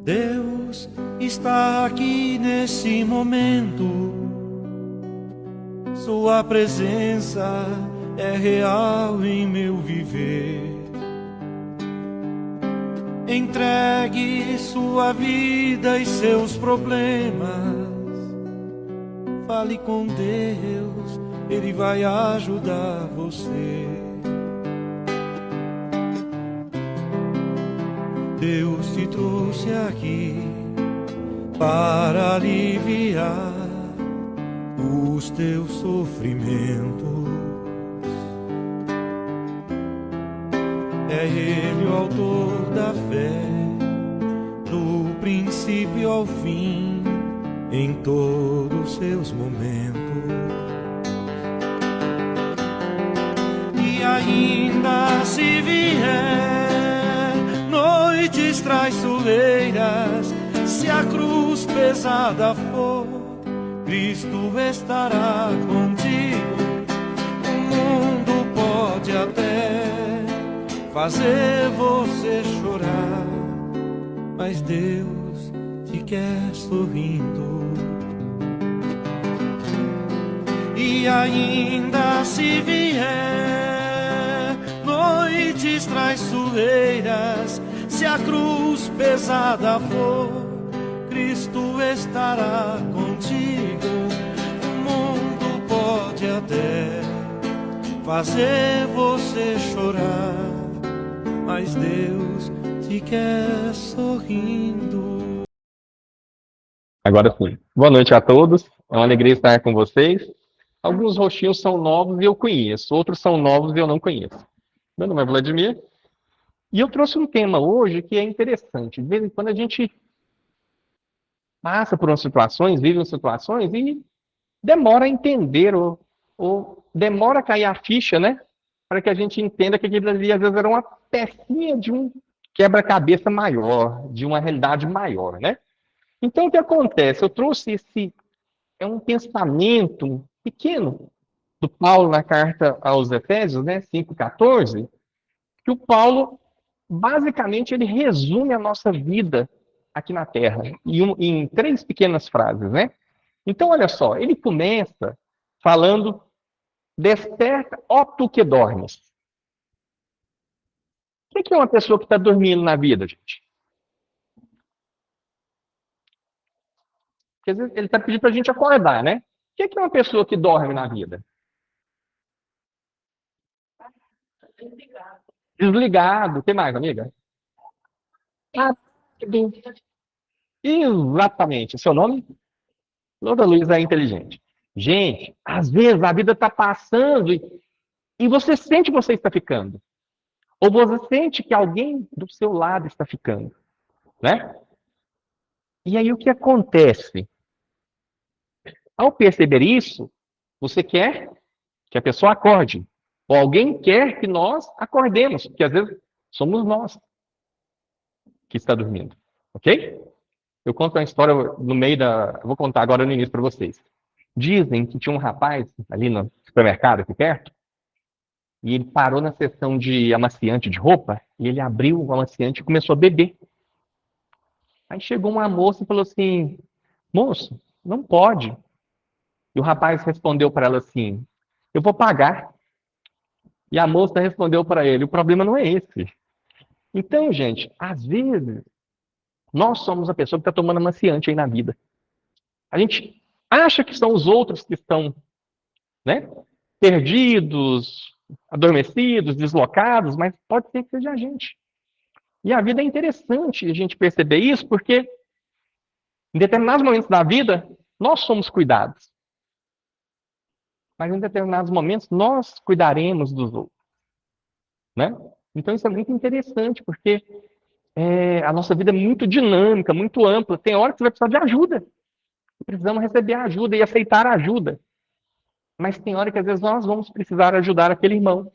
Deus está aqui nesse momento. Sua presença é real em meu viver. Entregue sua vida e seus problemas. Fale com Deus, Ele vai ajudar você. Deus te trouxe aqui para aliviar os teus sofrimentos. É Ele o autor da fé, do princípio ao fim, em todos os seus momentos. E ainda se vier noites traiçoeiras, se a cruz pesada for, Cristo estará contigo. O mundo pode até fazer você chorar, mas Deus te quer sorrindo. E ainda se vier noites traiçoeiras, se a cruz pesada for, Cristo estará contigo. O mundo pode até fazer você chorar, mas Deus te quer sorrindo. Agora sim. Boa noite a todos. É uma alegria estar com vocês. Alguns rostinhos são novos e eu conheço, outros são novos e eu não conheço. Meu nome é Vladimir e eu trouxe um tema hoje que é interessante. De vez em quando a gente passa por umas situações, vive umas situações e demora a entender ou demora a cair a ficha, né? Para que a gente entenda que aquilo ali às vezes era uma pecinha de um quebra-cabeça maior, de uma realidade maior, né? Então o que acontece? Eu trouxe um pensamento pequeno do Paulo na carta aos Efésios, né, 5,14, que o Paulo, basicamente, ele resume a nossa vida aqui na Terra, em 3 pequenas frases, né? Então, olha só, ele começa falando, desperta, ó tu que dormes. O que é uma pessoa que está dormindo na vida, gente? Porque às vezes ele está pedindo para a gente acordar, né? O que é uma pessoa que dorme na vida? Desligado. O que mais, amiga? Rápido. Exatamente. Seu nome? Loura Luiz é inteligente. Gente, às vezes a vida está passando e você sente que você está ficando. Ou você sente que alguém do seu lado está ficando. Né? E aí o que acontece? Ao perceber isso, você quer que a pessoa acorde. Ou alguém quer que nós acordemos, porque às vezes somos nós que está dormindo. Ok? Eu conto uma história no meio da... Eu vou contar agora no início para vocês. Dizem que tinha um rapaz ali no supermercado aqui perto, e ele parou na seção de amaciante de roupa, e ele abriu o amaciante e começou a beber. Aí chegou uma moça e falou assim, moço, não pode. E o rapaz respondeu para ela assim, eu vou pagar. E a moça respondeu para ele, o problema não é esse. Então, gente, às vezes, nós somos a pessoa que está tomando amaciante aí na vida. A gente acha que são os outros que estão, né, perdidos, adormecidos, deslocados, mas pode ser que seja a gente. E a vida é interessante a gente perceber isso, porque em determinados momentos da vida, nós somos cuidados. Mas em determinados momentos, nós cuidaremos dos outros. Né? Então isso é muito interessante, porque a nossa vida é muito dinâmica, muito ampla. Tem hora que você vai precisar de ajuda. Precisamos receber ajuda e aceitar a ajuda. Mas tem hora que às vezes nós vamos precisar ajudar aquele irmão.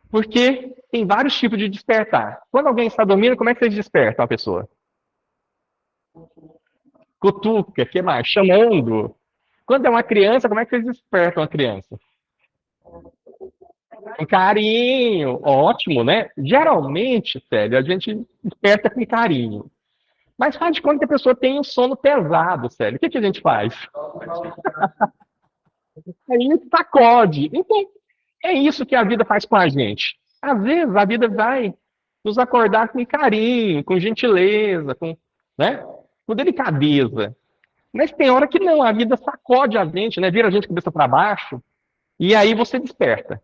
Porque tem vários tipos de despertar. Quando alguém está dormindo, como é que vocês despertam a pessoa? Cutuca, que mais? Chamando. Quando é uma criança, como é que vocês despertam a criança? Com carinho. Ótimo, né? Geralmente, sério, a gente desperta com carinho. Mas faz de conta que a pessoa tem um sono pesado, sério. O que a gente faz? Aí sacode. Então, é isso que a vida faz com a gente. Às vezes, a vida vai nos acordar com carinho, com gentileza, né, com delicadeza. Mas tem hora que não, a vida sacode a gente, né, vira a gente cabeça para baixo, e aí você desperta.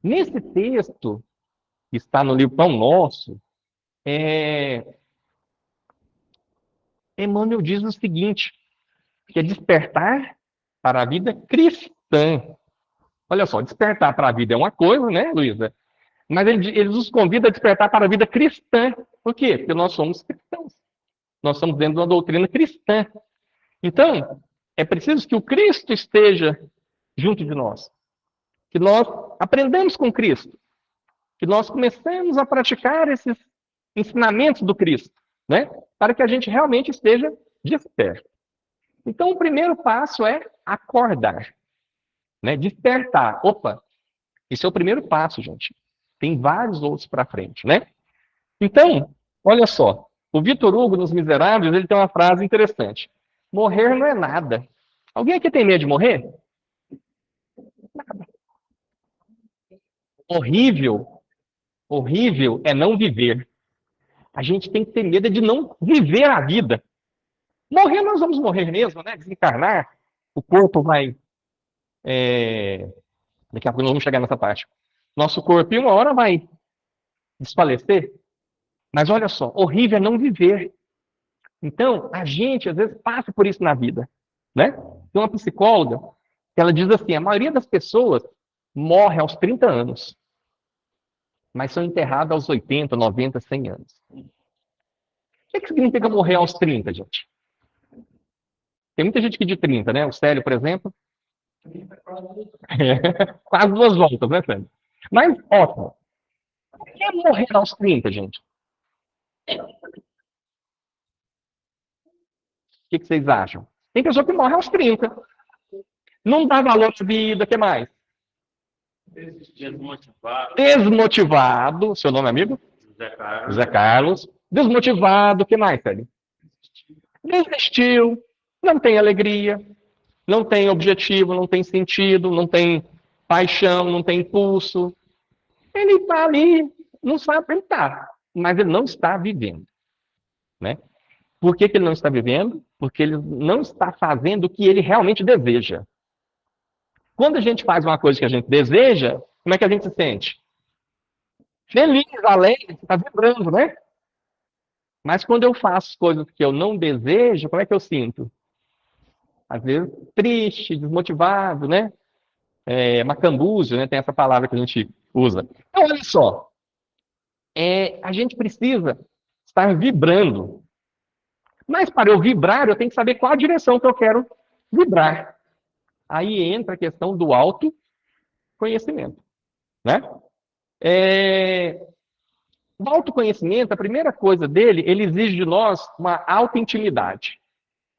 Nesse texto, que está no livro Pão Nosso, Emmanuel diz o seguinte, que é despertar para a vida cristã. Olha só, despertar para a vida é uma coisa, né, Luísa? Mas ele nos convida a despertar para a vida cristã. Por quê? Porque nós somos cristãos. Nós estamos dentro de uma doutrina cristã. Então, é preciso que o Cristo esteja junto de nós. Que nós aprendamos com Cristo. Que nós comecemos a praticar esses ensinamentos do Cristo, né? Para que a gente realmente esteja desperto. Então, o primeiro passo é acordar, né? Despertar. Opa, esse é o primeiro passo, gente. Tem vários outros para frente, né? Então, olha só. O Vitor Hugo, nos Miseráveis, ele tem uma frase interessante. Morrer não é nada. Alguém aqui tem medo de morrer? Nada. Horrível é não viver. A gente tem que ter medo de não viver a vida. Morrer, nós vamos morrer mesmo, né? Desencarnar. O corpo vai... Daqui a pouco nós vamos chegar nessa parte. Nosso corpo, em uma hora, vai desfalecer. Mas olha só, horrível é não viver. Então, a gente, às vezes, passa por isso na vida. Né? Tem uma psicóloga que ela diz assim, a maioria das pessoas morre aos 30 anos, mas são enterradas aos 80, 90, 100 anos. O que significa morrer aos 30, gente? Tem muita gente que de 30, né? O Célio, por exemplo. Quase 2 voltas, né, Célio? Mas, ótimo. O que é morrer aos 30, gente? O que vocês acham? Tem pessoa que morre aos 30. Não dá valor à vida, o que mais? Desmotivado. Seu nome, amigo? José Carlos. Desmotivado, o que mais, Célio? Desistiu. Não tem alegria. Não tem objetivo, não tem sentido, não tem paixão, não tem impulso. Ele está ali, não sabe, ele está, mas ele não está vivendo. Né? Por que ele não está vivendo? Porque ele não está fazendo o que ele realmente deseja. Quando a gente faz uma coisa que a gente deseja, como é que a gente se sente? Feliz, alegre, está vibrando, né? Mas quando eu faço coisas que eu não desejo, como é que eu sinto? Às vezes triste, desmotivado, né? Macambúzio, né? Tem essa palavra que a gente usa. Então, olha só. A gente precisa estar vibrando. Mas para eu vibrar, eu tenho que saber qual a direção que eu quero vibrar. Aí entra a questão do autoconhecimento. Né? O autoconhecimento, a primeira coisa dele, ele exige de nós uma autointimidade.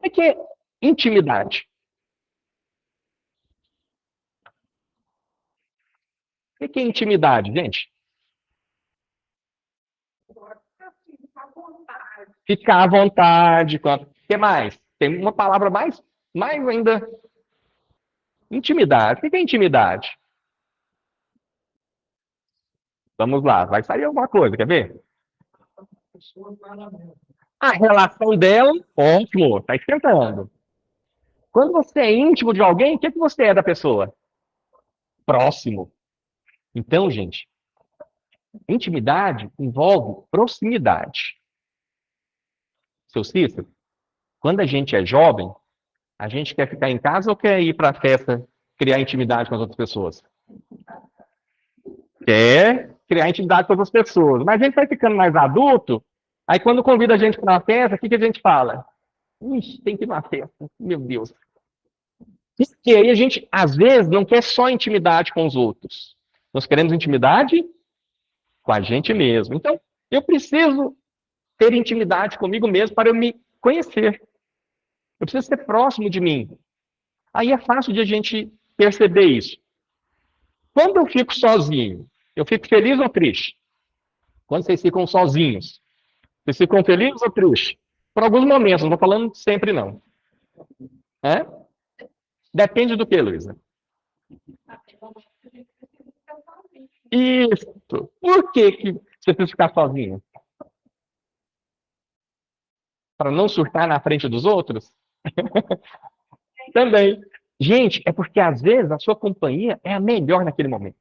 O que é intimidade? O que é intimidade, gente? Ficar à vontade. O que mais? Tem uma palavra mais ainda. Intimidade. O que é intimidade? Vamos lá, vai sair alguma coisa, quer ver? A relação dela, ótimo, está esquentando. Quando você é íntimo de alguém, o que você é da pessoa? Próximo. Então, gente, intimidade envolve proximidade. Seu Cícero, quando a gente é jovem, a gente quer ficar em casa ou quer ir para a festa criar intimidade com as outras pessoas? Quer criar intimidade com as outras pessoas. Mas a gente vai ficando mais adulto, aí quando convida a gente para uma festa, o que a gente fala? Ixi, tem que ir numa festa. Meu Deus. Porque aí a gente, às vezes, não quer só intimidade com os outros. Nós queremos intimidade com a gente mesmo. Então, eu preciso ter intimidade comigo mesmo para eu me conhecer. Eu preciso ser próximo de mim. Aí é fácil de a gente perceber isso. Quando eu fico sozinho, eu fico feliz ou triste? Quando vocês ficam sozinhos, vocês ficam felizes ou tristes? Por alguns momentos, não estou falando sempre não. É? Depende do que, Luísa? Isso. Por que você precisa ficar sozinha? Para não surtar na frente dos outros? Também. Gente, é porque às vezes a sua companhia é a melhor naquele momento.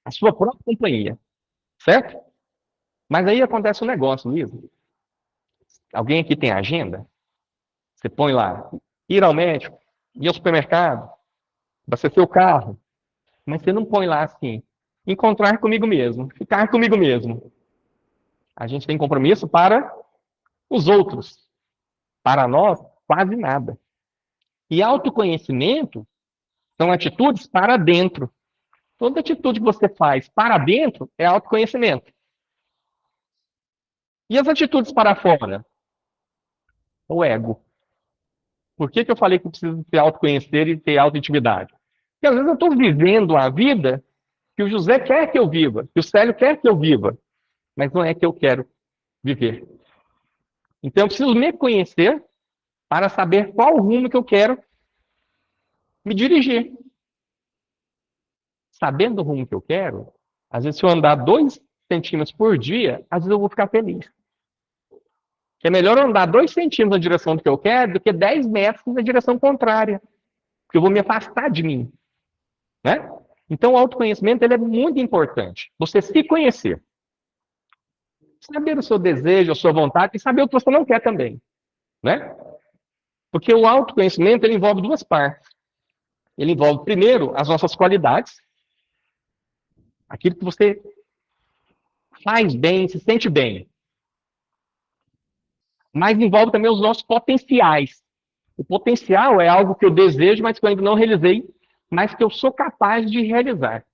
A sua própria companhia. Certo? Mas aí acontece um negócio, Luísa. Alguém aqui tem agenda? Você põe lá, ir ao médico, ir ao supermercado, abastecer o carro. Mas você não põe lá assim, encontrar comigo mesmo, ficar comigo mesmo. A gente tem compromisso para os outros. Para nós, quase nada. E autoconhecimento são atitudes para dentro. Toda atitude que você faz para dentro é autoconhecimento. E as atitudes para fora? O ego. Por que eu falei que eu preciso se autoconhecer e ter autointimidade? Porque às vezes eu estou vivendo a vida que o José quer que eu viva, que o Célio quer que eu viva, mas não é que eu quero viver. Então eu preciso me conhecer para saber qual rumo que eu quero me dirigir. Sabendo o rumo que eu quero, às vezes se eu andar 2 centímetros por dia, às vezes eu vou ficar feliz. Que é melhor eu andar 2 centímetros na direção do que eu quero do que 10 metros na direção contrária. Porque eu vou me afastar de mim. Né? Então o autoconhecimento ele é muito importante. Você se conhecer. Saber o seu desejo, a sua vontade e saber o que você não quer também. Né? Porque o autoconhecimento ele envolve 2 partes. Ele envolve, primeiro, as nossas qualidades. Aquilo que você faz bem, se sente bem. Mas envolve também os nossos potenciais. O potencial é algo que eu desejo, mas que eu ainda não realizei, mas que eu sou capaz de realizar.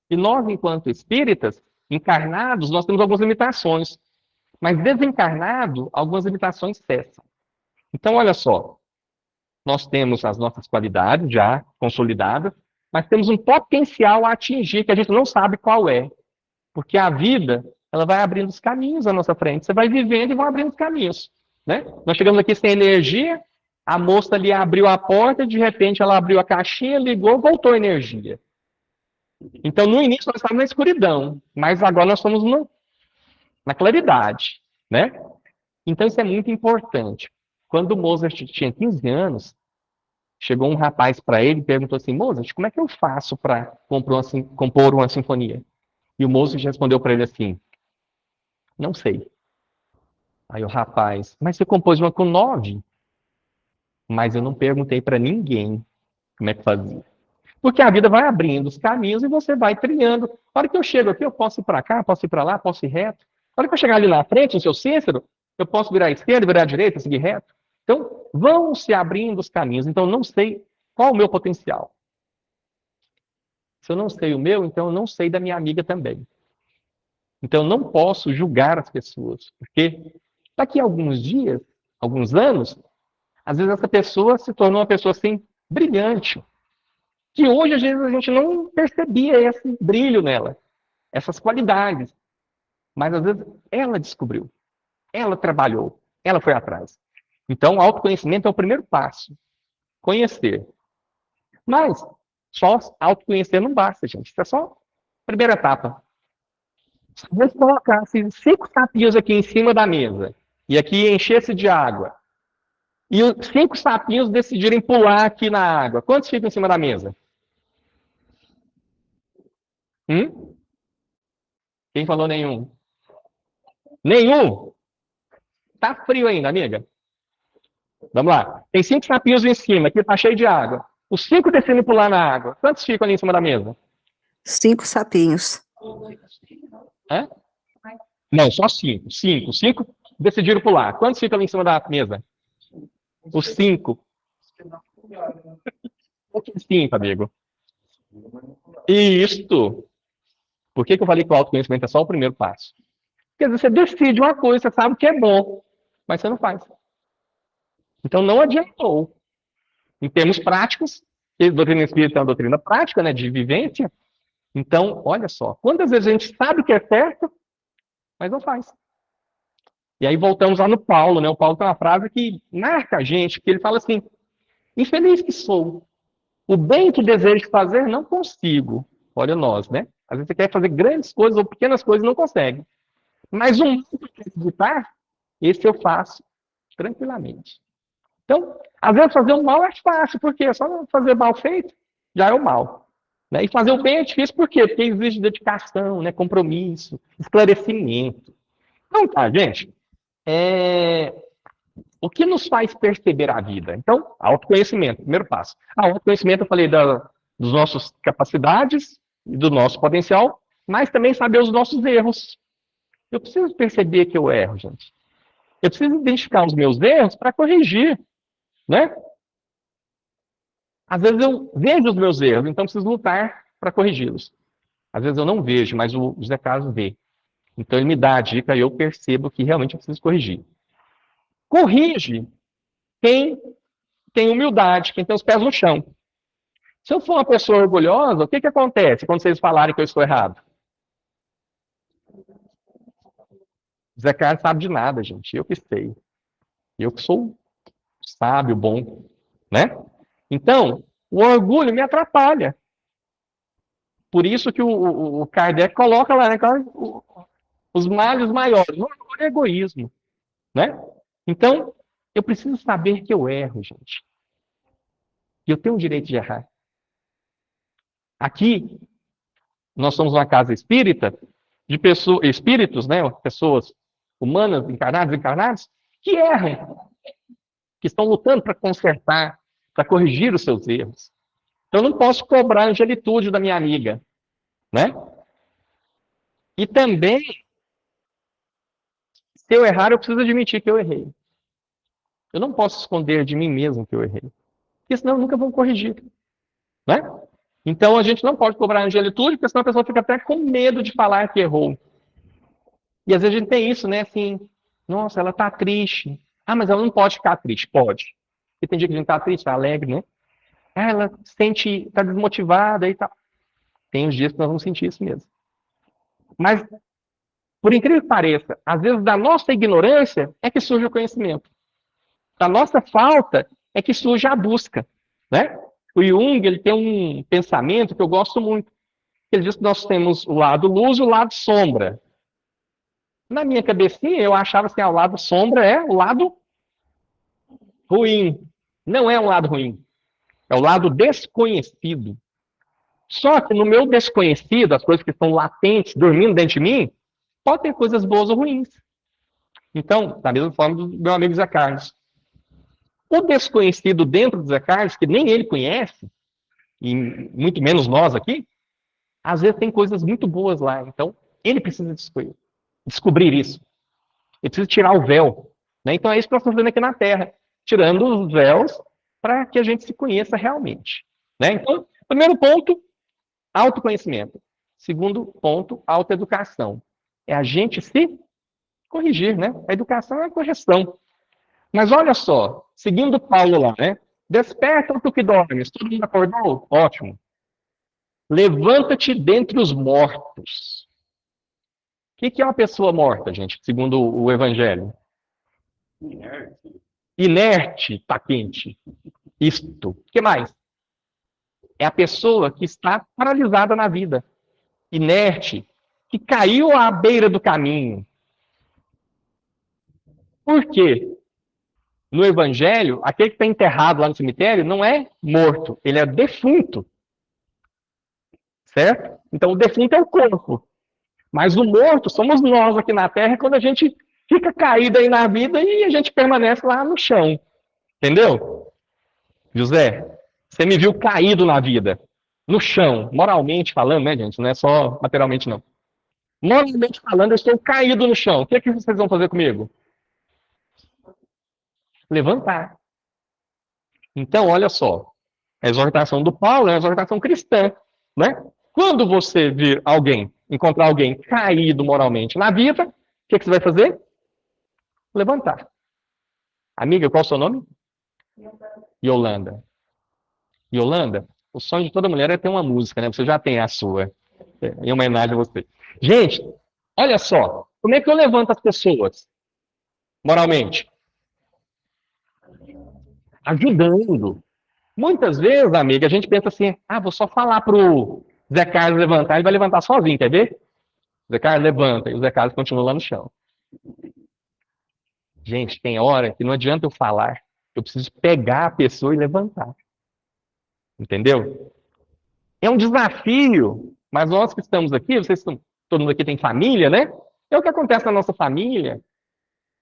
E nós, enquanto espíritas, encarnados, nós temos algumas limitações. Mas desencarnado, algumas limitações cessam. Então, olha só. Nós temos as nossas qualidades já consolidadas, mas temos um potencial a atingir que a gente não sabe qual é. Porque a vida, ela vai abrindo os caminhos à nossa frente. Você vai vivendo e vão abrindo os caminhos. Né? Nós chegamos aqui sem energia, a moça ali abriu a porta, de repente ela abriu a caixinha, ligou, voltou a energia. Então, no início, nós estávamos na escuridão, mas agora nós estamos na claridade. Né? Então, isso é muito importante. Quando o Mozart tinha 15 anos, chegou um rapaz para ele e perguntou assim, Mozart, como é que eu faço para compor uma sinfonia? E o Mozart respondeu para ele assim, não sei. Aí o rapaz, mas você compôs uma com 9? Mas eu não perguntei para ninguém como é que fazia. Porque a vida vai abrindo os caminhos e você vai trilhando. Na hora que eu chego aqui, eu posso ir para cá, posso ir para lá, posso ir reto. Na hora que eu chegar ali na frente, no seu Cícero, eu posso virar à esquerda, virar à direita, seguir reto. Então, vão se abrindo os caminhos. Então, eu não sei qual o meu potencial. Se eu não sei o meu, então eu não sei da minha amiga também. Então, eu não posso julgar as pessoas. Porque daqui a alguns dias, alguns anos, às vezes essa pessoa se tornou uma pessoa assim, brilhante. Que hoje, às vezes, a gente não percebia esse brilho nela. Essas qualidades. Mas, às vezes, ela descobriu. Ela trabalhou. Ela foi atrás. Então, o autoconhecimento é o primeiro passo. Conhecer. Mas, só autoconhecer não basta, gente. Isso é só a primeira etapa. Se você colocasse 5 sapinhos aqui em cima da mesa, e aqui enchesse de água, e os 5 sapinhos decidirem pular aqui na água, quantos ficam em cima da mesa? Quem falou nenhum? Nenhum? Tá frio ainda, amiga? Vamos lá. Tem 5 sapinhos em cima, aqui tá cheio de água. Os 5 decidem pular na água. Quantos ficam ali em cima da mesa? 5 sapinhos. Hã? Não, só 5. 5 decidiram pular. Quantos ficam ali em cima da mesa? Os 5. O que é 5, amigo? Isto. Por que eu falei que o autoconhecimento é só o primeiro passo? Porque às vezes você decide uma coisa, você sabe que é bom, mas você não faz. Então não adiantou. Em termos práticos, a doutrina espírita é uma doutrina prática, né, de vivência. Então, olha só, quantas vezes a gente sabe que é certo, mas não faz. E aí voltamos lá no Paulo, né? O Paulo tem uma frase que marca a gente, que ele fala assim: infeliz que sou, o bem que desejo fazer não consigo. Olha nós, né? Às vezes você quer fazer grandes coisas ou pequenas coisas e não consegue. Mas um mal que eu quero evitar, esse eu faço tranquilamente. Então, às vezes fazer o mal é fácil, porque é só fazer mal feito, já é o mal. Né? E fazer o bem é difícil, por quê? Porque exige dedicação, né? Compromisso, esclarecimento. Então tá, gente. O que nos faz perceber a vida? Então, autoconhecimento, primeiro passo. Autoconhecimento, eu falei dos nossos capacidades e do nosso potencial, mas também saber os nossos erros. Eu preciso perceber que eu erro, gente. Eu preciso identificar os meus erros para corrigir, né? Às vezes eu vejo os meus erros, então preciso lutar para corrigi-los. Às vezes eu não vejo, mas o Zé Carlos vê. Então ele me dá a dica e eu percebo que realmente eu preciso corrigir. Corrige quem tem humildade, quem tem os pés no chão. Se eu for uma pessoa orgulhosa, o que acontece quando vocês falarem que eu estou errado? O Zé Carlos sabe de nada, gente. Eu que sei. Eu que sou sábio, bom, né? Então, o orgulho me atrapalha. Por isso que o Kardec coloca lá, né, os males maiores. O orgulho é egoísmo, né? Então, eu preciso saber que eu erro, gente. E eu tenho o direito de errar. Aqui, nós somos uma casa espírita de pessoas, espíritos, né, pessoas humanas, encarnadas, desencarnadas, que erram, que estão lutando para consertar, para corrigir os seus erros. Então, eu não posso cobrar a angelitude da minha amiga, né? E também, se eu errar, eu preciso admitir que eu errei. Eu não posso esconder de mim mesmo que eu errei, porque senão eu nunca vou corrigir, né? Então, a gente não pode cobrar a angelitude, porque senão a pessoa fica até com medo de falar que errou. E às vezes a gente tem isso, né? Assim, nossa, ela tá triste. Ah, mas ela não pode ficar triste. Pode. Porque tem dia que a gente tá triste, tá alegre, né? Ah, ela sente, tá desmotivada e tal. Tem os dias que nós vamos sentir isso mesmo. Mas, por incrível que pareça, às vezes da nossa ignorância é que surge o conhecimento. Da nossa falta é que surge a busca, né? O Jung, ele tem um pensamento que eu gosto muito. Ele diz que nós temos o lado luz e o lado sombra. Na minha cabecinha, eu achava assim, o lado sombra é o lado ruim. Não é um lado ruim. É o lado desconhecido. Só que no meu desconhecido, as coisas que estão latentes, dormindo dentro de mim, pode ter coisas boas ou ruins. Então, da mesma forma do meu amigo Zé Carlos. O desconhecido dentro do Zé Carlos, que nem ele conhece, e muito menos nós aqui, às vezes tem coisas muito boas lá. Então, ele precisa descobrir isso. Ele precisa tirar o véu. Né? Então, é isso que nós estamos fazendo aqui na Terra. Tirando os véus para que a gente se conheça realmente. Né? Então, primeiro ponto, autoconhecimento. Segundo ponto, autoeducação. É a gente se corrigir, né? A educação é a correção. Mas olha só, seguindo Paulo lá, né? Desperta tu que dormes. Todo mundo acordou? Ótimo. Levanta-te dentre os mortos. O que é uma pessoa morta, gente, segundo o Evangelho? Inerte, tá quente. Isto. O que mais? É a pessoa que está paralisada na vida. Inerte, que caiu à beira do caminho. Por quê? No Evangelho, aquele que está enterrado lá no cemitério não é morto, ele é defunto. Certo? Então, o defunto é o corpo. Mas o morto somos nós aqui na Terra, quando a gente fica caído aí na vida e a gente permanece lá no chão. Entendeu? José, você me viu caído na vida, no chão, moralmente falando, né, gente? Não é só materialmente, não. Moralmente falando, eu estou caído no chão. O que vocês vão fazer comigo? Levantar. Então, olha só. A exortação do Paulo é a exortação cristã, né? Quando você vir alguém, encontrar alguém caído moralmente na vida, o que você vai fazer? Levantar. Amiga, qual é o seu nome? Yolanda. Yolanda, o sonho de toda mulher é ter uma música, né? Você já tem a sua, em homenagem a você. Gente, olha só, como é que eu levanto as pessoas? moralmente? Ajudando. Muitas vezes, amiga, a gente pensa assim, vou só falar pro Zé Carlos levantar, ele vai levantar sozinho, quer ver? O Zé Carlos levanta e o Zé Carlos continua lá no chão. Gente, tem hora que não adianta eu falar, eu preciso pegar a pessoa e levantar. Entendeu? É um desafio, mas nós que estamos aqui, todo mundo aqui tem família, né? É o que acontece na nossa família,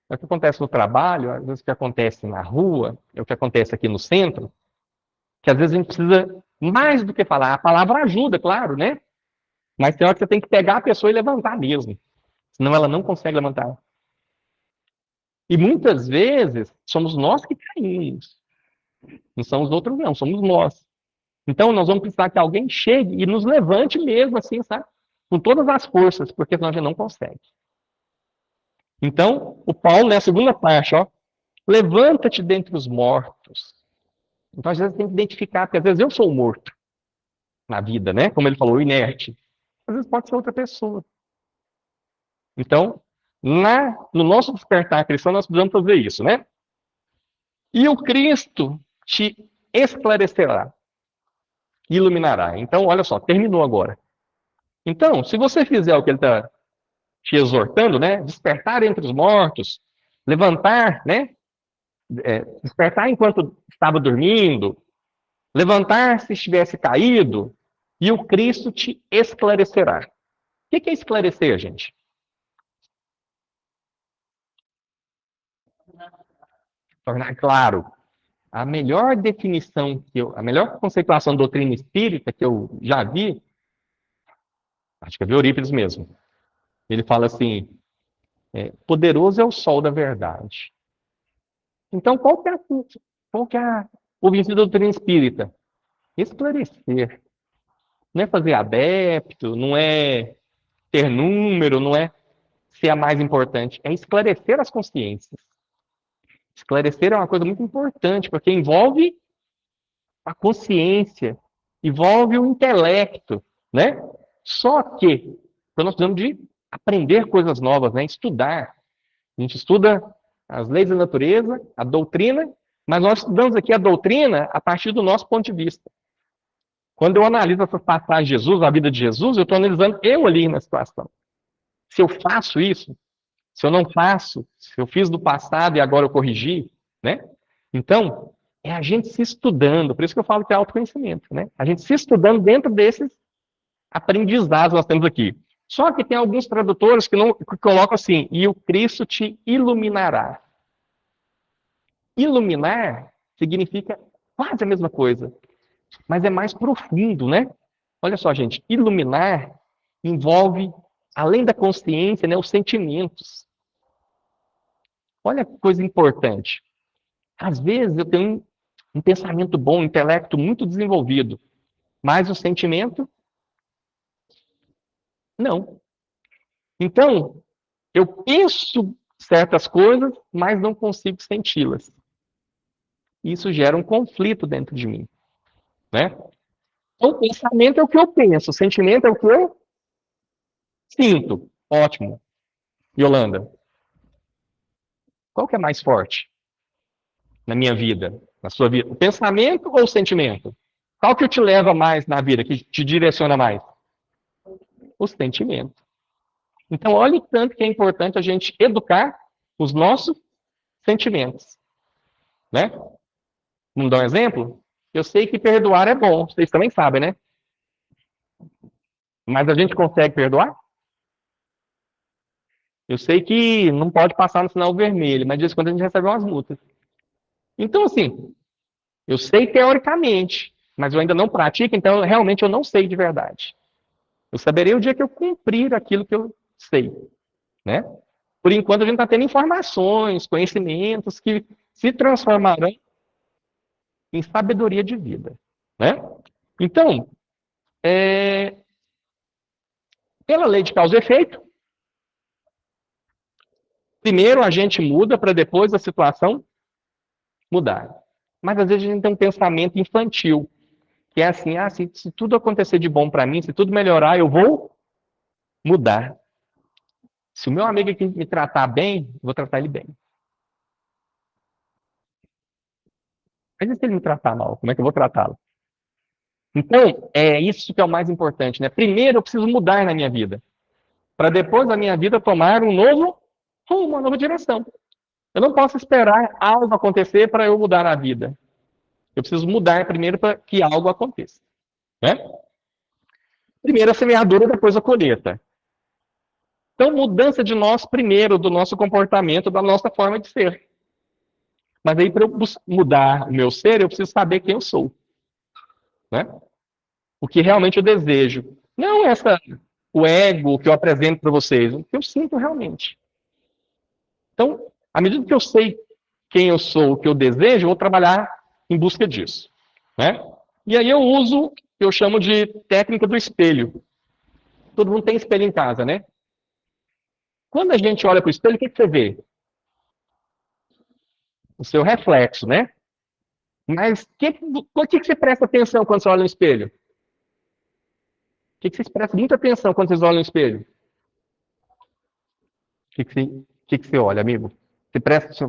é o que acontece no trabalho, às vezes o que acontece na rua, é o que acontece aqui no centro, que às vezes a gente precisa mais do que falar. A palavra ajuda, claro, né? Mas tem hora que você tem que pegar a pessoa e levantar mesmo, senão ela não consegue levantar. E muitas vezes somos nós que caímos, não são os outros não, somos nós. Então nós vamos precisar que alguém chegue e nos levante mesmo assim, sabe? Com todas as forças, porque senão a gente não consegue. Então, o Paulo, na segunda parte, levanta-te dentre os mortos. Então, às vezes, tem que identificar, porque às vezes eu sou o morto na vida, né? Como ele falou, inerte. Às vezes pode ser outra pessoa. Então, no nosso despertar cristão, nós precisamos fazer isso, né? E o Cristo te esclarecerá, iluminará. Então, olha só, terminou agora. Então, se você fizer o que ele está te exortando, né? Despertar entre os mortos, levantar, né? Despertar enquanto estava dormindo, levantar se estivesse caído, e o Cristo te esclarecerá. O que é esclarecer, gente? Tornar claro. A melhor definição, a melhor conceituação da doutrina espírita que eu já vi, acho que é de Eurípides mesmo. Ele fala assim, poderoso é o sol da verdade. Então, qual que é o objetivo da doutrina espírita? Esclarecer. Não é fazer adepto, não é ter número, não é ser a mais importante. É esclarecer as consciências. Esclarecer é uma coisa muito importante, porque envolve a consciência, envolve o intelecto, né? Só que nós precisamos de aprender coisas novas, né? Estudar. A gente estuda as leis da natureza, a doutrina, mas nós estudamos aqui a doutrina a partir do nosso ponto de vista. Quando eu analiso essas passagens de Jesus, a vida de Jesus, eu estou analisando eu ali na situação. Se eu faço isso, se eu não faço, se eu fiz do passado e agora eu corrigi, né? Então, é a gente se estudando, por isso que eu falo que é autoconhecimento, né? A gente se estudando dentro desses aprendizados que nós temos aqui. Só que tem alguns tradutores que colocam assim, e o Cristo te iluminará. Iluminar significa quase a mesma coisa, mas é mais profundo, né? Olha só, gente, iluminar envolve, além da consciência, né, os sentimentos. Olha que coisa importante. Às vezes eu tenho um pensamento bom, um intelecto muito desenvolvido, mas o sentimento, não. Então, eu penso certas coisas, mas não consigo senti-las. Isso gera um conflito dentro de mim, né? Então, o pensamento é o que eu penso, o sentimento é o que eu sinto. Ótimo. Yolanda, qual que é mais forte na minha vida, na sua vida? O pensamento ou o sentimento? Qual que te leva mais na vida, que te direciona mais? O sentimento. Então, olha o tanto que é importante a gente educar os nossos sentimentos, né? Vamos dar um exemplo? Eu sei que perdoar é bom, vocês também sabem, né? Mas a gente consegue perdoar? Eu sei que não pode passar no sinal vermelho, mas de vez em quando a gente recebe umas multas. Então, assim, eu sei teoricamente, mas eu ainda não pratico, então realmente eu não sei de verdade. Eu saberei o dia que eu cumprir aquilo que eu sei, né? Por enquanto a gente está tendo informações, conhecimentos que se transformarão em sabedoria de vida, né? Então, pela lei de causa e efeito, primeiro a gente muda para depois a situação mudar. Mas às vezes a gente tem um pensamento infantil, que é assim, se tudo acontecer de bom para mim, se tudo melhorar, eu vou mudar. Se o meu amigo aqui me tratar bem, eu vou tratar ele bem. Mas e se ele me tratar mal? Como é que eu vou tratá-lo? Então, é isso que é o mais importante, né? Primeiro, eu preciso mudar na minha vida, para depois a minha vida tomar um novo rumo, uma nova direção. Eu não posso esperar algo acontecer para eu mudar a vida. Eu preciso mudar primeiro para que algo aconteça, né? Primeiro a semeadura, depois a colheita. Então, mudança de nós primeiro, do nosso comportamento, da nossa forma de ser. Mas aí, para eu mudar o meu ser, eu preciso saber quem eu sou, né? O que realmente eu desejo. Não o ego que eu apresento para vocês, o que eu sinto realmente. Então, à medida que eu sei quem eu sou, o que eu desejo, eu vou trabalhar em busca disso, né? E aí eu uso o que eu chamo de técnica do espelho. Todo mundo tem espelho em casa, né? Quando a gente olha para o espelho, o que você vê? O seu reflexo, né? Mas o que você presta atenção quando você olha no espelho? O que vocês prestam muita atenção quando vocês olham no espelho? O que você olha, amigo? Você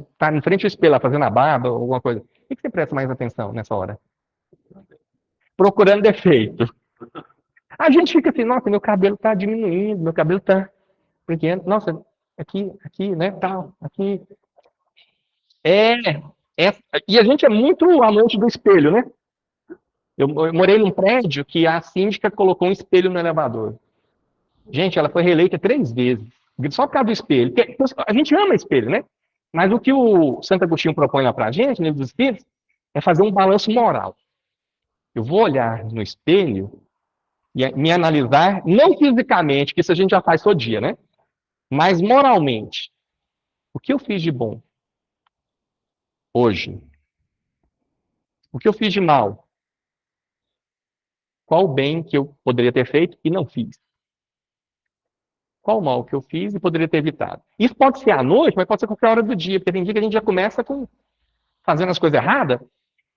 está em frente ao espelho lá, fazendo a barba ou alguma coisa. O que você presta mais atenção nessa hora? Procurando defeito. A gente fica assim, nossa, meu cabelo está diminuindo, meu cabelo está pequeno. Nossa, aqui, né, tal, aqui. É, e a gente é muito amante do espelho, né? Eu morei num prédio que a síndica colocou um espelho no elevador. Gente, ela foi reeleita 3 vezes, só por causa do espelho. A gente ama espelho, né? Mas o que o Santo Agostinho propõe lá pra gente, no Livro dos Espíritos, é fazer um balanço moral. Eu vou olhar no espelho e me analisar, não fisicamente, que isso a gente já faz todo dia, né? Mas moralmente. O que eu fiz de bom hoje? O que eu fiz de mal? Qual o bem que eu poderia ter feito e não fiz? Qual o mal que eu fiz e poderia ter evitado? Isso pode ser à noite, mas pode ser qualquer hora do dia, porque tem dia que a gente já começa fazendo as coisas erradas.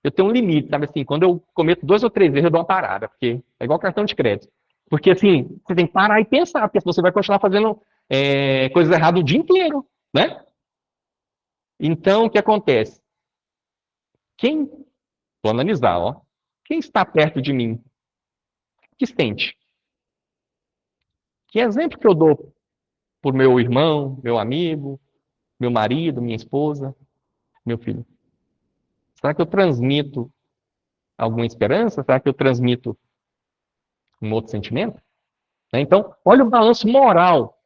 Eu tenho um limite, sabe assim, quando eu cometo 2 ou 3 erros, eu dou uma parada, porque é igual cartão de crédito. Porque assim, você tem que parar e pensar, porque você vai continuar fazendo coisas erradas o dia inteiro, né? Então, o que acontece? Vou analisar, ó. Quem está perto de mim? Distante. Que exemplo que eu dou por meu irmão, meu amigo, meu marido, minha esposa, meu filho? Será que eu transmito alguma esperança? Será que eu transmito um outro sentimento? Então, olha o balanço moral.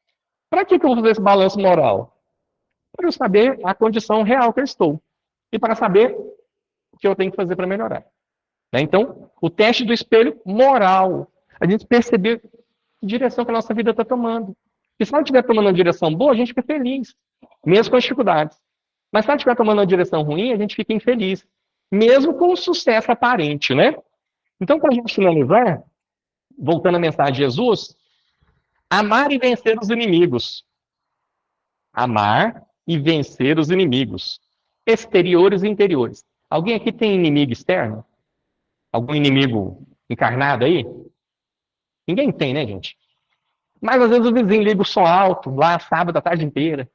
Para que eu vou fazer esse balanço moral? Para eu saber a condição real que eu estou. E para saber o que eu tenho que fazer para melhorar. Então, o teste do espelho moral. A gente perceber que direção que a nossa vida está tomando. E se ela estiver tomando uma direção boa, a gente fica feliz. Mesmo com as dificuldades. Mas se ela estiver tomando uma direção ruim, a gente fica infeliz. Mesmo com o sucesso aparente, né? Então, para a gente finalizar, voltando à mensagem de Jesus, amar e vencer os inimigos. Amar e vencer os inimigos. Exteriores e interiores. Alguém aqui tem inimigo externo? Algum inimigo encarnado aí? Ninguém tem, né, gente? Mas às vezes o vizinho liga o som alto, lá sábado a tarde inteira.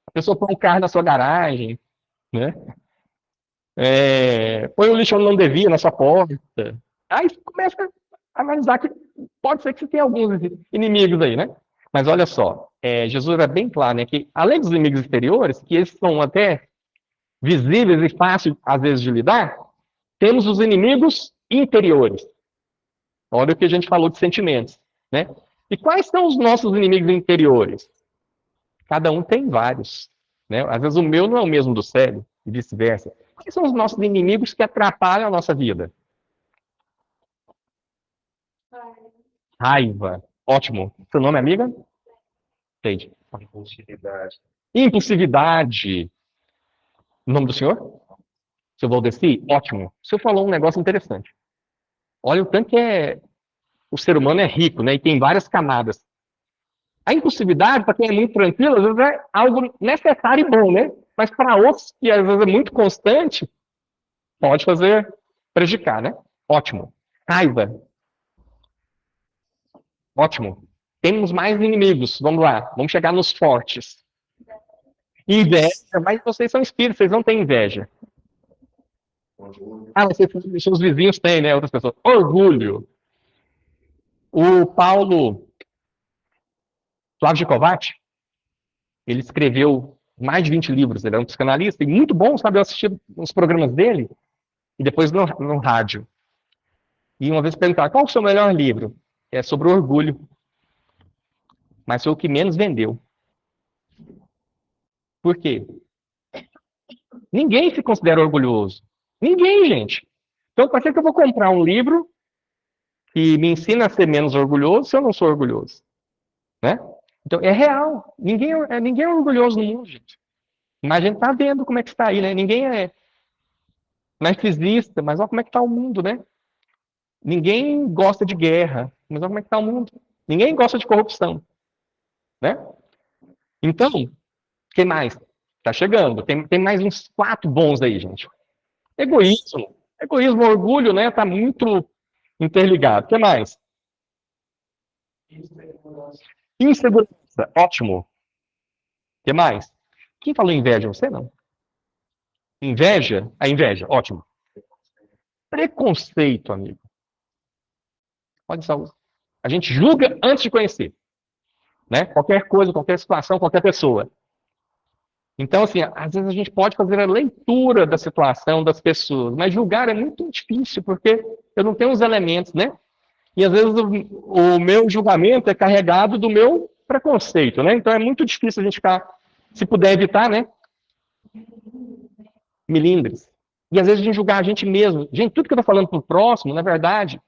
A pessoa põe um carro na sua garagem, né? Põe o lixo onde não devia na sua porta. Aí você começa a analisar que pode ser que você tenha alguns inimigos aí, né? Mas olha só, Jesus é bem claro, né? Que além dos inimigos exteriores, que eles são até visíveis e fáceis, às vezes, de lidar, temos os inimigos interiores. Olha o que a gente falou de sentimentos, né? E quais são os nossos inimigos interiores? Cada um tem vários, né? Às vezes o meu não é o mesmo do Célio, e vice-versa. Quais são os nossos inimigos que atrapalham a nossa vida? Raiva. Ótimo. Seu nome é amiga? Entendi. Impulsividade. Impulsividade. O nome do senhor? Seu Valdeci? Ótimo. O senhor falou um negócio interessante. Olha o tanto que o ser humano é rico, né? E tem várias camadas. A impulsividade, para quem é muito tranquilo, às vezes é algo necessário e bom, né? Mas para outros, que às vezes é muito constante, pode prejudicar, né? Ótimo. Raiva. Ótimo. Temos mais inimigos. Vamos lá. Vamos chegar nos fortes. Inveja. Mas vocês são espíritos, vocês não têm inveja. Ah, não sei se seus vizinhos têm, né? Outras pessoas. Orgulho. O Paulo Flávio Kovács, ele escreveu mais de 20 livros. Ele é um psicanalista e muito bom, sabe? Eu assisti os programas dele e depois no rádio. E uma vez perguntaram, qual é o seu melhor livro? É sobre o orgulho. Mas foi o que menos vendeu. Por quê? Ninguém se considera orgulhoso. Ninguém, gente. Então, para que eu vou comprar um livro que me ensina a ser menos orgulhoso se eu não sou orgulhoso? Né? Então, é real. Ninguém é orgulhoso no mundo, gente. Mas a gente está vendo como é que está aí, né? Ninguém é narcisista, mas olha como é que está o mundo, né? Ninguém gosta de guerra, mas olha como é que está o mundo. Ninguém gosta de corrupção, né? Então, o que mais? Tá chegando. Tem mais uns 4 bons aí, gente. Egoísmo. Egoísmo, orgulho, né? Tá muito interligado. O que mais? Insegurança. Ótimo. O que mais? Quem falou inveja? Você não. Inveja? A inveja. Ótimo. Preconceito, amigo. Olha só. A gente julga antes de conhecer. Né? Qualquer coisa, qualquer situação, qualquer pessoa. Então, assim, às vezes a gente pode fazer a leitura da situação das pessoas, mas julgar é muito difícil, porque eu não tenho os elementos, né? E às vezes o meu julgamento é carregado do meu preconceito, né? Então é muito difícil a gente ficar, se puder evitar, né? Milindres. E às vezes a gente julgar a gente mesmo. Gente, tudo que eu estou falando para o próximo, na verdade,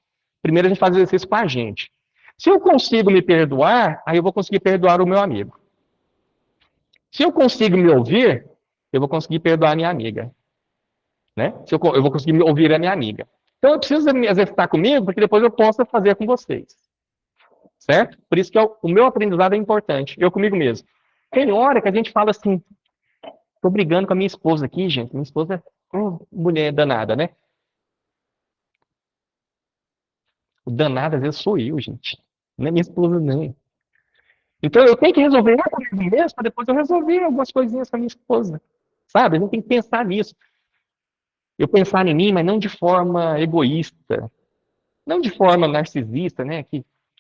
primeiro a gente faz exercício com a gente. Se eu consigo me perdoar, aí eu vou conseguir perdoar o meu amigo. Se eu consigo me ouvir, eu vou conseguir perdoar a minha amiga. Né? Eu vou conseguir me ouvir a minha amiga. Então eu preciso me exercitar comigo, porque depois eu possa fazer com vocês. Certo? Por isso que o meu aprendizado é importante. Eu comigo mesmo. Tem hora que a gente fala assim, tô brigando com a minha esposa aqui, gente. Minha esposa é uma mulher danada, né? O danado às vezes sou eu, gente. Não é minha esposa, não. Então eu tenho que resolver comigo mesmo, para depois eu resolver algumas coisinhas com a minha esposa. Sabe? A gente tem que pensar nisso. Eu pensar em mim, mas não de forma egoísta. Não de forma narcisista, né?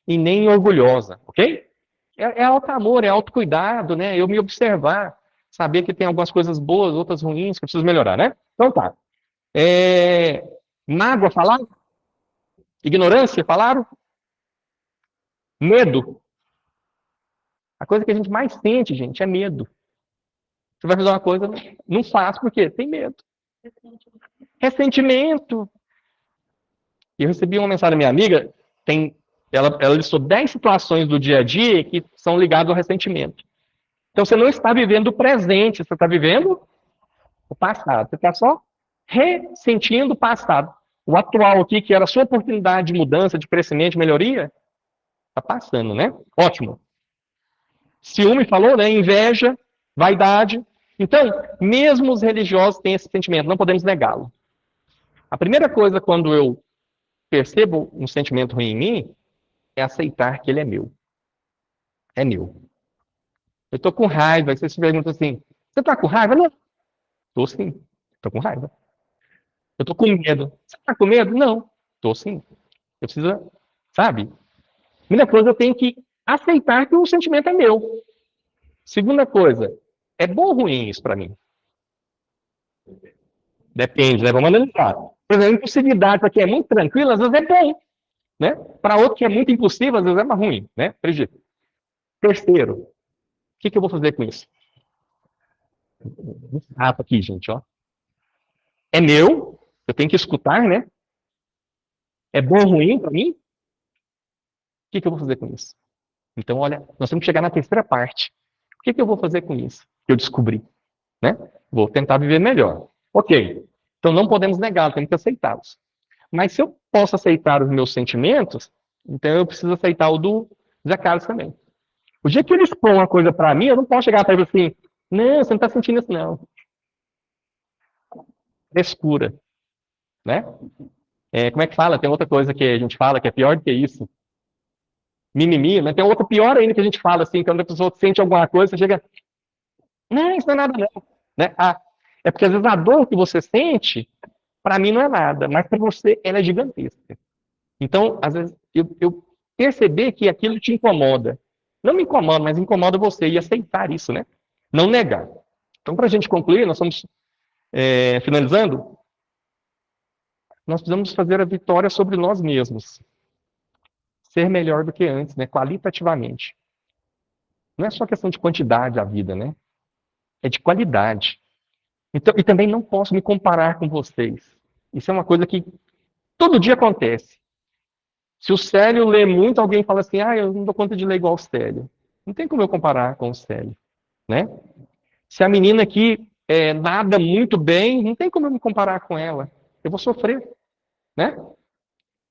E nem orgulhosa, ok? É auto-amor, é autocuidado, né? Eu me observar, saber que tem algumas coisas boas, outras ruins, que eu preciso melhorar, né? Então tá. Mágoa, falaram? Ignorância, falaram? Medo. A coisa que a gente mais sente, gente, é medo. Você vai fazer uma coisa, não faz, por quê? Tem medo. Ressentimento. Eu recebi uma mensagem da minha amiga, ela listou 10 situações do dia a dia que são ligadas ao ressentimento. Então você não está vivendo o presente, você está vivendo o passado. Você está só ressentindo o passado. O atual aqui, que era a sua oportunidade de mudança, de crescimento, de melhoria, está passando, né? Ótimo. Ciúme, falou, né? Inveja, vaidade. Então, mesmo os religiosos têm esse sentimento, não podemos negá-lo. A primeira coisa, quando eu percebo um sentimento ruim em mim, é aceitar que ele é meu. É meu. Eu estou com raiva, aí você se pergunta assim, você está com raiva? Não. Estou sim. Estou com raiva. Eu estou com medo. Você está com medo? Não. Estou sim. Eu preciso, sabe? Primeira coisa, eu tenho que aceitar que o sentimento é meu. Segunda coisa, é bom ou ruim isso para mim? Depende, né? Vamos analisar. Por exemplo, a impulsividade para quem é muito tranquilo, às vezes é bom. Né? Para outro que é muito impulsivo, às vezes é mais ruim. Né? Acredito. Terceiro, o que eu vou fazer com isso? Rato aqui, gente, ó. É meu, eu tenho que escutar, né? É bom ou ruim para mim? O que eu vou fazer com isso? Então, olha, nós temos que chegar na terceira parte. O que eu vou fazer com isso? Que eu descobri, né? Vou tentar viver melhor. Ok. Então, não podemos negá-los, temos que aceitá-los. Mas se eu posso aceitar os meus sentimentos, então eu preciso aceitar o do Zé Carlos também. O dia que ele expõe uma coisa para mim, eu não posso chegar atrás assim, não, você não está sentindo isso, não. Frescura, né? Como é que fala? Tem outra coisa que a gente fala que é pior do que isso. Mimimi, mas tem outra pior ainda que a gente fala assim, quando a pessoa sente alguma coisa, você chega, não, isso não é nada não. Né? É porque às vezes a dor que você sente para mim não é nada, mas para você ela é gigantesca. Então, às vezes, eu perceber que aquilo te incomoda. Não me incomoda, mas incomoda você, e aceitar isso, né? Não negar. Então, para a gente concluir, nós estamos finalizando, nós precisamos fazer a vitória sobre nós mesmos. Ser melhor do que antes, né? Qualitativamente. Não é só questão de quantidade a vida, né? É de qualidade. Então, e também não posso me comparar com vocês. Isso é uma coisa que todo dia acontece. Se o Célio lê muito, alguém fala assim, eu não dou conta de ler igual o Célio. Não tem como eu comparar com o Célio, né? Se a menina aqui nada muito bem, não tem como eu me comparar com ela. Eu vou sofrer, né?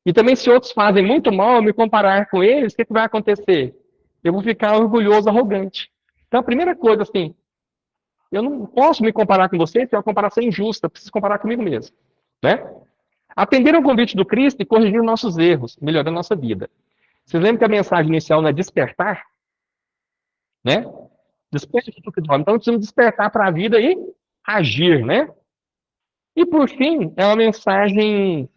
E também se outros fazem muito mal, eu me comparar com eles, o que vai acontecer? Eu vou ficar orgulhoso, arrogante. Então, a primeira coisa, assim, eu não posso me comparar com você, é uma comparação injusta, eu preciso comparar comigo mesmo, né? Atender ao convite do Cristo e corrigir nossos erros, melhorar a nossa vida. Vocês lembram que a mensagem inicial não é despertar? Né? Desperta de tudo que dorme. Então, precisamos despertar para a vida e agir, né? E, por fim, é uma mensagem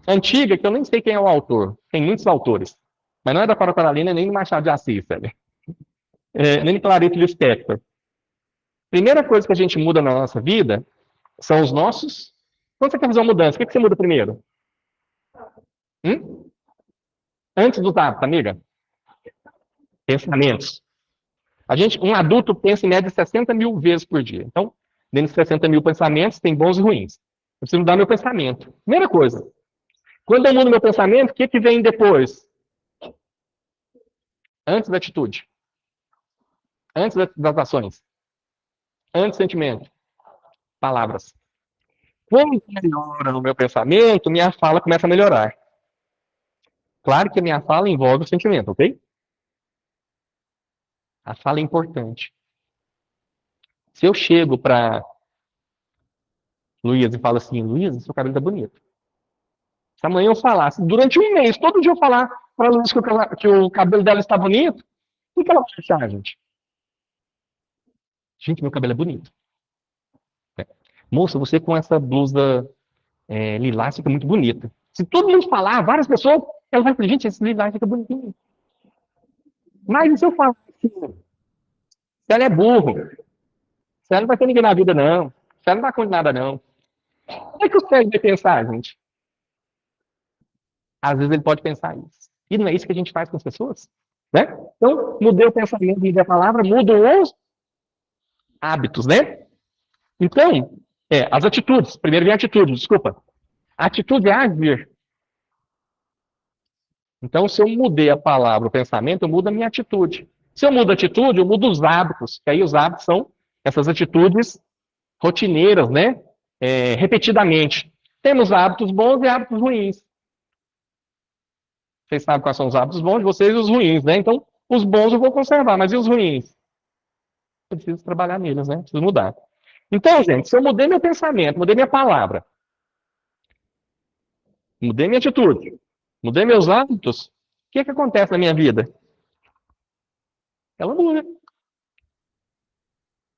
antiga, que eu nem sei quem é o autor. Tem muitos autores. Mas não é da Cora Coralina, nem do Machado de Assis, sabe? Nem de Clarice Lispector. Primeira coisa que a gente muda na nossa vida são os nossos... Quando você quer fazer uma mudança, o que você muda primeiro? Antes dos hábitos, amiga? Pensamentos. Um adulto pensa em média 60 mil vezes por dia. Então, dentro de 60 mil pensamentos, tem bons e ruins. Eu preciso mudar meu pensamento. Primeira coisa. Quando eu mudo meu pensamento, o que vem depois? Antes da atitude. Antes das ações. Antes do sentimento. Palavras. Quando melhora o meu pensamento, minha fala começa a melhorar. Claro que a minha fala envolve o sentimento, ok? A fala é importante. Se eu chego para Luísa e falo assim, Luísa, seu cabelo tá bonito. Se amanhã eu falasse, durante um mês, todo dia eu falar para a Luísa que o cabelo dela está bonito, o que ela vai achar, gente? Gente, meu cabelo é bonito. Moça, você com essa blusa lilás fica muito bonita. Se todo mundo falar, várias pessoas, ela vai falar, gente, esse lilás fica bonitinho. Mas e se eu falar assim, se ela é burro, se ela não vai ter ninguém na vida, não. Se ela não dá conta de nada, não. Como é que o cérebro vai pensar, gente? Às vezes ele pode pensar isso. E não é isso que a gente faz com as pessoas? Né? Então, mudei o pensamento, mudei a palavra, mudo os hábitos, né? Então, as atitudes. Primeiro vem a atitude, desculpa. A atitude é agir. Então, se eu mudei a palavra, o pensamento, eu mudo a minha atitude. Se eu mudo a atitude, eu mudo os hábitos. Que aí os hábitos são essas atitudes rotineiras, né? Repetidamente. Temos hábitos bons e hábitos ruins. Vocês sabem quais são os hábitos bons de vocês e os ruins, né? Então, os bons eu vou conservar, mas e os ruins? Eu preciso trabalhar neles, né? Preciso mudar. Então, gente, se eu mudei meu pensamento, mudei minha palavra, mudei minha atitude, mudei meus hábitos, o que acontece na minha vida? Ela muda.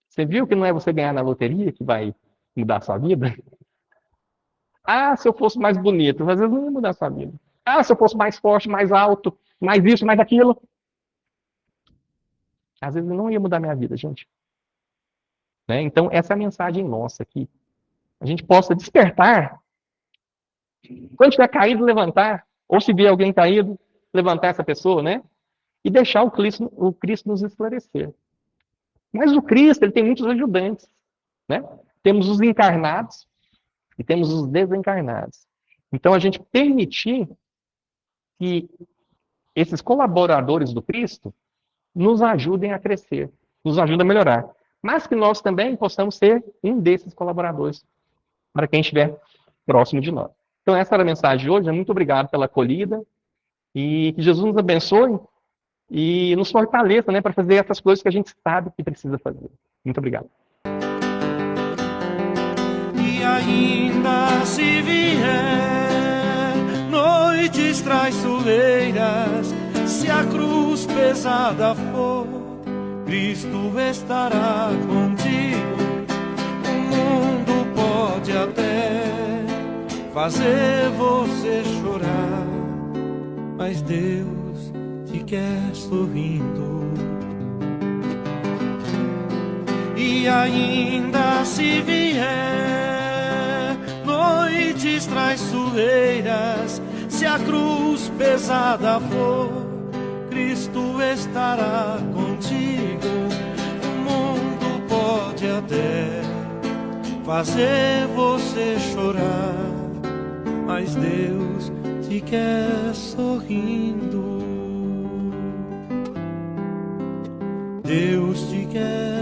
Você viu que não é você ganhar na loteria que vai mudar a sua vida? Se eu fosse mais bonito, às vezes não ia mudar a sua vida. Se eu fosse mais forte, mais alto, mais isso, mais aquilo. Às vezes não ia mudar a minha vida, gente. Né? Então, essa é a mensagem nossa aqui. A gente possa despertar. Quando estiver caído, levantar. Ou se vir alguém caído, levantar essa pessoa, né? E deixar o Cristo nos esclarecer. Mas o Cristo, ele tem muitos ajudantes. Né? Temos os encarnados e temos os desencarnados. Então, a gente permitir que esses colaboradores do Cristo nos ajudem a crescer, nos ajudem a melhorar. Mas que nós também possamos ser um desses colaboradores para quem estiver próximo de nós. Então, essa era a mensagem de hoje. Muito obrigado pela acolhida e que Jesus nos abençoe e nos fortaleça, né, para fazer essas coisas que a gente sabe que precisa fazer. Muito obrigado. E ainda se vier noites traiçoeiras, se a cruz pesada for, Cristo estará contigo. O mundo pode até fazer você chorar, mas Deus te quer sorrindo. E ainda se vier noites traiçoeiras, se a cruz pesada for, Cristo estará contigo. O mundo pode até fazer você chorar, mas Deus te quer sorrindo. Deus te quer